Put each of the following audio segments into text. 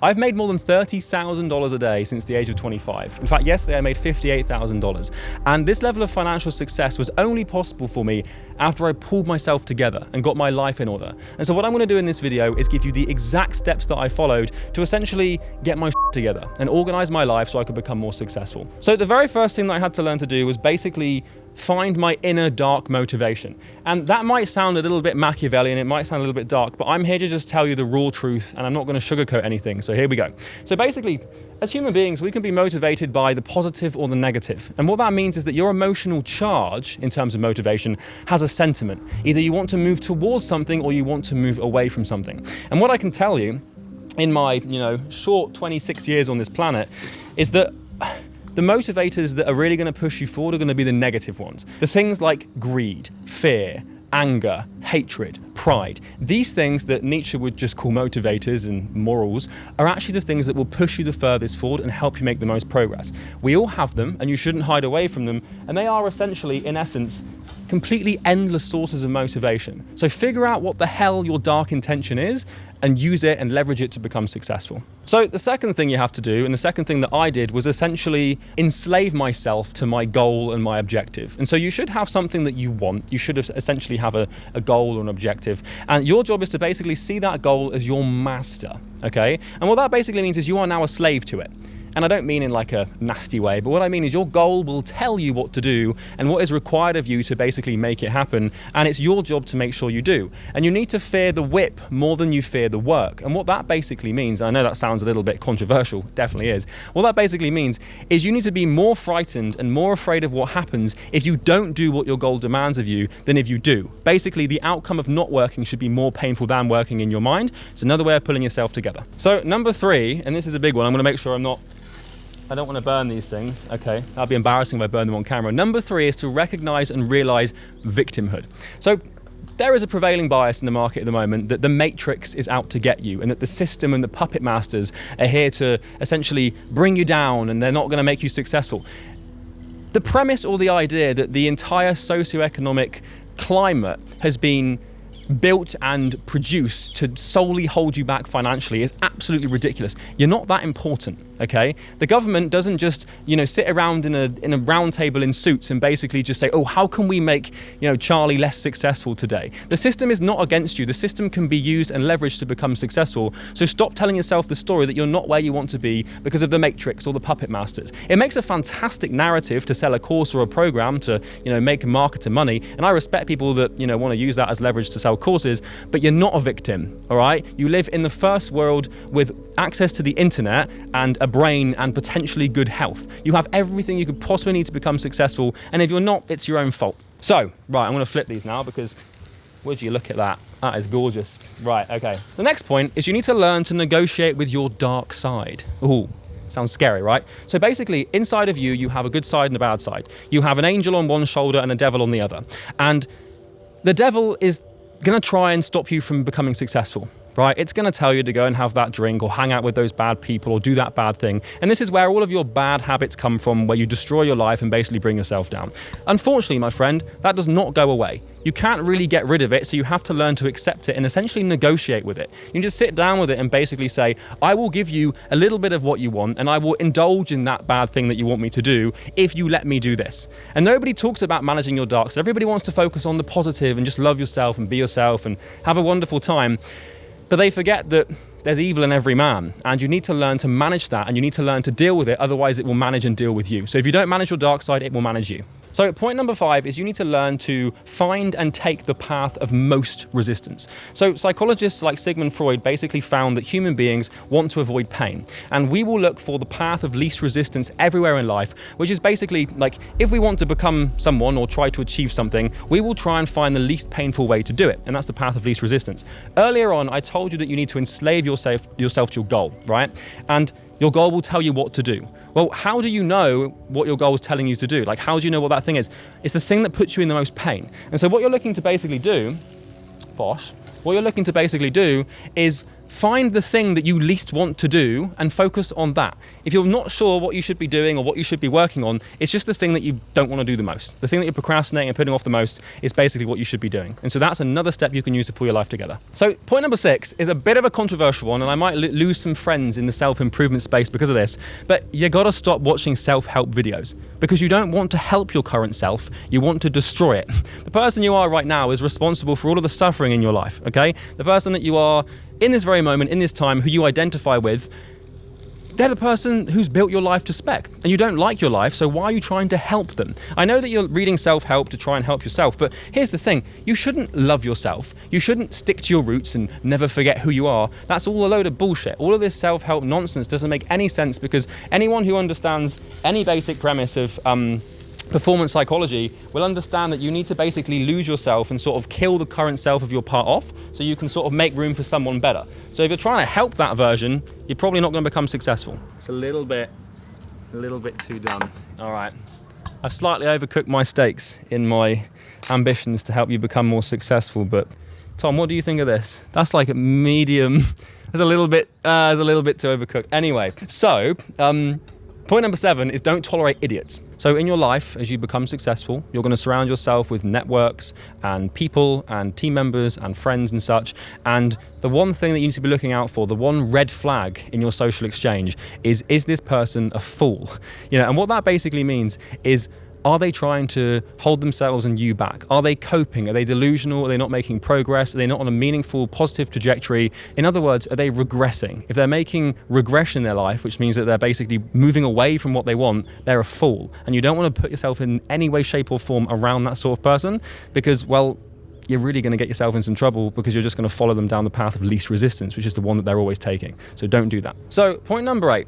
I've made more than $30,000 a day since the age of 25. In fact, yesterday I made $58,000. And this level of financial success was only possible for me after I pulled myself together and got my life in order. And so what I'm going to do in this video is give you the exact steps that I followed to essentially get my together and organize my life so I could become more successful. So the very first thing that I had to learn to do was basically find my inner dark motivation. And that might sound a little bit Machiavellian, it might sound a little bit dark, but I'm here to just tell you the raw truth and I'm not going to sugarcoat anything. So here we go. So basically, as human beings, we can be motivated by the positive or the negative. And what that means is that your emotional charge in terms of motivation has a sentiment. Either you want to move towards something or you want to move away from something. And what I can tell you in my, short 26 years on this planet is that the motivators that are really going to push you forward are going to be the negative ones. The things like greed, fear, anger, hatred, pride. These things that Nietzsche would just call motivators and morals are actually the things that will push you the furthest forward and help you make the most progress. We all have them and you shouldn't hide away from them, and they are essentially, in essence, completely endless sources of motivation. So figure out what the hell your dark intention is and use it and leverage it to become successful. So the second thing you have to do, and the second thing that I did, was essentially enslave myself to my goal and my objective. And so you should have something that you want. You should essentially have a goal or an objective. And your job is to basically see that goal as your master, okay? And what that basically means is you are now a slave to it. And I don't mean in like a nasty way, but what I mean is your goal will tell you what to do and what is required of you to basically make it happen. And it's your job to make sure you do. And you need to fear the whip more than you fear the work. And what that basically means, I know that sounds a little bit controversial, definitely is. What that basically means is you need to be more frightened and more afraid of what happens if you don't do what your goal demands of you than if you do. Basically, the outcome of not working should be more painful than working in your mind. It's another way of pulling yourself together. So number 3, and this is a big one, I'm going to make sure I don't want to burn these things. Okay, that'd be embarrassing if I burn them on camera. Number 3 is to recognize and realize victimhood. So there is a prevailing bias in the market at the moment that the matrix is out to get you and that the system and the puppet masters are here to essentially bring you down and they're not going to make you successful. The premise or the idea that the entire socioeconomic climate has been built and produced to solely hold you back financially is absolutely ridiculous. You're not that important, okay? The government doesn't just, sit around in a round table in suits and basically just say, oh, how can we make, Charlie less successful today? The system is not against you. The system can be used and leveraged to become successful. So stop telling yourself the story that you're not where you want to be because of the matrix or the puppet masters. It makes a fantastic narrative to sell a course or a program to, make a market of money. And I respect people that, want to use that as leverage to sell courses, but you're not a victim, all right? You live in the first world with access to the internet and a brain and potentially good health. You have everything you could possibly need to become successful, and if you're not, it's your own fault. So, right, I'm going to flip these now because would you look at that? That is gorgeous. Right, okay. The next point is you need to learn to negotiate with your dark side. Ooh. Sounds scary, right? So basically, inside of you have a good side and a bad side. You have an angel on one shoulder and a devil on the other. And the devil is going to try and stop you from becoming successful, right? It's going to tell you to go and have that drink or hang out with those bad people or do that bad thing. And this is where all of your bad habits come from, where you destroy your life and basically bring yourself down. Unfortunately, my friend, that does not go away. You can't really get rid of it, so you have to learn to accept it and essentially negotiate with it. You need to sit down with it and basically say, I will give you a little bit of what you want and I will indulge in that bad thing that you want me to do if you let me do this. And nobody talks about managing your dark side. Everybody wants to focus on the positive and just love yourself and be yourself and have a wonderful time. But they forget that there's evil in every man, and you need to learn to manage that and you need to learn to deal with it, otherwise it will manage and deal with you. So if you don't manage your dark side, it will manage you. So point number 5 is you need to learn to find and take the path of most resistance. So psychologists like Sigmund Freud basically found that human beings want to avoid pain. And we will look for the path of least resistance everywhere in life, which is basically like if we want to become someone or try to achieve something, we will try and find the least painful way to do it. And that's the path of least resistance. Earlier on, I told you that you need to enslave yourself to your goal, right? And your goal will tell you what to do. Well, how do you know what your goal is telling you to do? Like, how do you know what that thing is? It's the thing that puts you in the most pain. And so what you're looking to basically do, what you're looking to basically do is find the thing that you least want to do and focus on that. If you're not sure what you should be doing or what you should be working on, it's just the thing that you don't want to do the most. The thing that you're procrastinating and putting off the most is basically what you should be doing. And so that's another step you can use to pull your life together. So point number 6 is a bit of a controversial one, and I might lose some friends in the self-improvement space because of this, but you gotta stop watching self-help videos because you don't want to help your current self, you want to destroy it. The person you are right now is responsible for all of the suffering in your life, okay? The person that you are in this very moment, in this time, who you identify with, they're the person who's built your life to spec, and you don't like your life, so why are you trying to help them? I know that you're reading self-help to try and help yourself, but here's the thing, you shouldn't love yourself, you shouldn't stick to your roots and never forget who you are. That's all a load of bullshit. All of this self-help nonsense doesn't make any sense, because anyone who understands any basic premise of performance psychology will understand that you need to basically lose yourself and sort of kill the current self of your part off so you can sort of make room for someone better. So if you're trying to help that version, you're probably not going to become successful. It's a little bit too done. All right. I've slightly overcooked my steaks in my ambitions to help you become more successful, but Tom, what do you think of this? That's like a medium. There's a little bit too overcooked. Anyway, so point number 7 is don't tolerate idiots. So in your life, as you become successful, you're going to surround yourself with networks and people and team members and friends and such. And the one thing that you need to be looking out for, the one red flag in your social exchange is this person a fool? And what that basically means is, are they trying to hold themselves and you back? Are they coping? Are they delusional? Are they not making progress? Are they not on a meaningful, positive trajectory? In other words, are they regressing? If they're making regression in their life, which means that they're basically moving away from what they want, they're a fool. And you don't want to put yourself in any way, shape or form around that sort of person because, well, you're really going to get yourself in some trouble because you're just going to follow them down the path of least resistance, which is the one that they're always taking. So don't do that. So point number 8.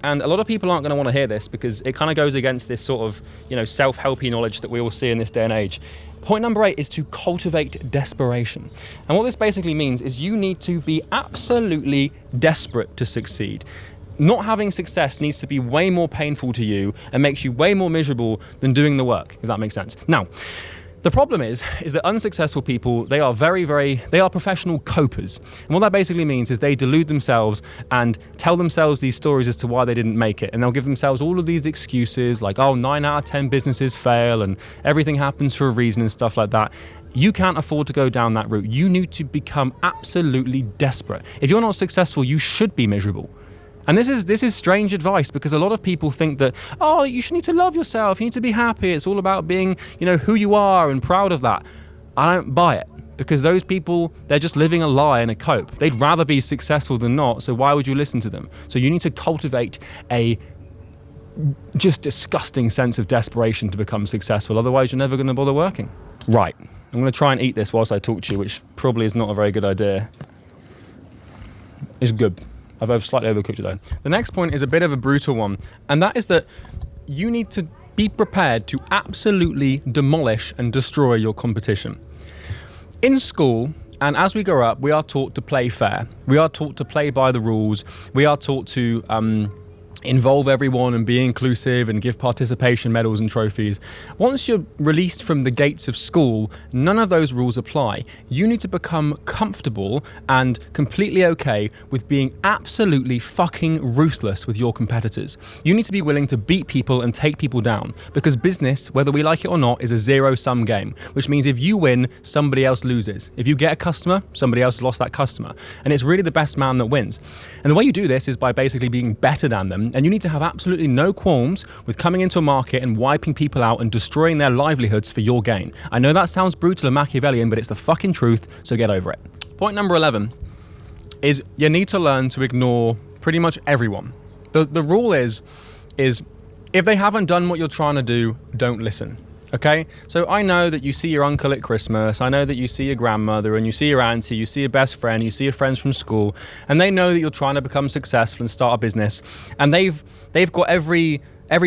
And a lot of people aren't going to want to hear this because it kind of goes against this sort of, self-helpy knowledge that we all see in this day and age. Point number 8 is to cultivate desperation. And what this basically means is you need to be absolutely desperate to succeed. Not having success needs to be way more painful to you and makes you way more miserable than doing the work, if that makes sense. Now, the problem is that unsuccessful people, they are they are professional copers. And what that basically means is they delude themselves and tell themselves these stories as to why they didn't make it. And they'll give themselves all of these excuses like, 9 out of 10 businesses fail and everything happens for a reason and stuff like that. You can't afford to go down that route. You need to become absolutely desperate. If you're not successful, you should be miserable. And this is strange advice because a lot of people think that, you should need to love yourself, you need to be happy, it's all about being, who you are and proud of that. I don't buy it because those people, they're just living a lie and a cope. They'd rather be successful than not, so why would you listen to them? So you need to cultivate a just disgusting sense of desperation to become successful, otherwise you're never going to bother working. Right, I'm going to try and eat this whilst I talk to you, which probably is not a very good idea. It's good. I've slightly overcooked it though. The next point is a bit of a brutal one, and that is that you need to be prepared to absolutely demolish and destroy your competition. In school, and as we grow up, we are taught to play fair. We are taught to play by the rules. We are taught to involve everyone and be inclusive and give participation medals and trophies. Once you're released from the gates of school, none of those rules apply. You need to become comfortable and completely okay with being absolutely fucking ruthless with your competitors. You need to be willing to beat people and take people down because business, whether we like it or not, is a zero-sum game, which means if you win, somebody else loses. If you get a customer, somebody else lost that customer. And it's really the best man that wins. And the way you do this is by basically being better than them. And you need to have absolutely no qualms with coming into a market and wiping people out and destroying their livelihoods for your gain. I know that sounds brutal and Machiavellian, but it's the fucking truth, so get over it. Point number 11 is you need to learn to ignore pretty much everyone. The rule is if they haven't done what you're trying to do, don't listen. Okay, so I know that you see your uncle at Christmas, I know that you see your grandmother and you see your auntie, you see your best friend, you see your friends from school, and they know that you're trying to become successful and start a business, and they've got every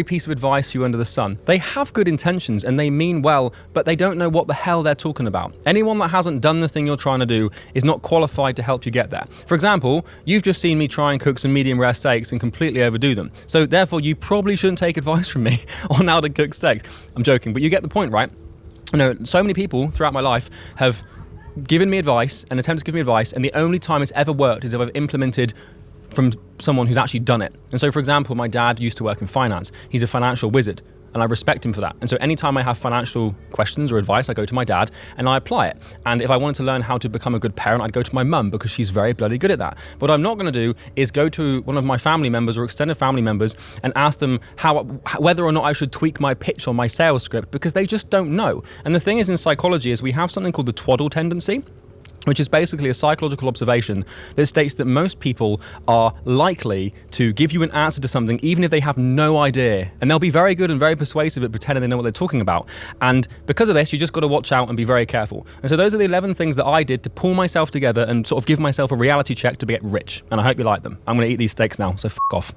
piece of advice for you under the sun. They have good intentions and they mean well, but they don't know what the hell they're talking about. Anyone that hasn't done the thing you're trying to do is not qualified to help you get there. For example, you've just seen me try and cook some medium rare steaks and completely overdo them. So therefore, you probably shouldn't take advice from me on how to cook steaks. I'm joking, but you get the point, right? So many people throughout my life have given me advice and attempted to give me advice, and the only time it's ever worked is if I've implemented from someone who's actually done it. And so, for example, my dad used to work in finance. He's a financial wizard, and I respect him for that. And so anytime I have financial questions or advice, I go to my dad and I apply it. And if I wanted to learn how to become a good parent, I'd go to my mum, because she's very bloody good at that. What I'm not going to do is go to one of my family members or extended family members and ask them whether or not I should tweak my pitch or my sales script, because they just don't know. And the thing is, in psychology, is we have something called the twaddle tendency, which is basically a psychological observation that states that most people are likely to give you an answer to something even if they have no idea. And they'll be very good and very persuasive at pretending they know what they're talking about. And because of this, you just got to watch out and be very careful. And so those are the 11 things that I did to pull myself together and sort of give myself a reality check to get rich. And I hope you like them. I'm going to eat these steaks now, so f*** off.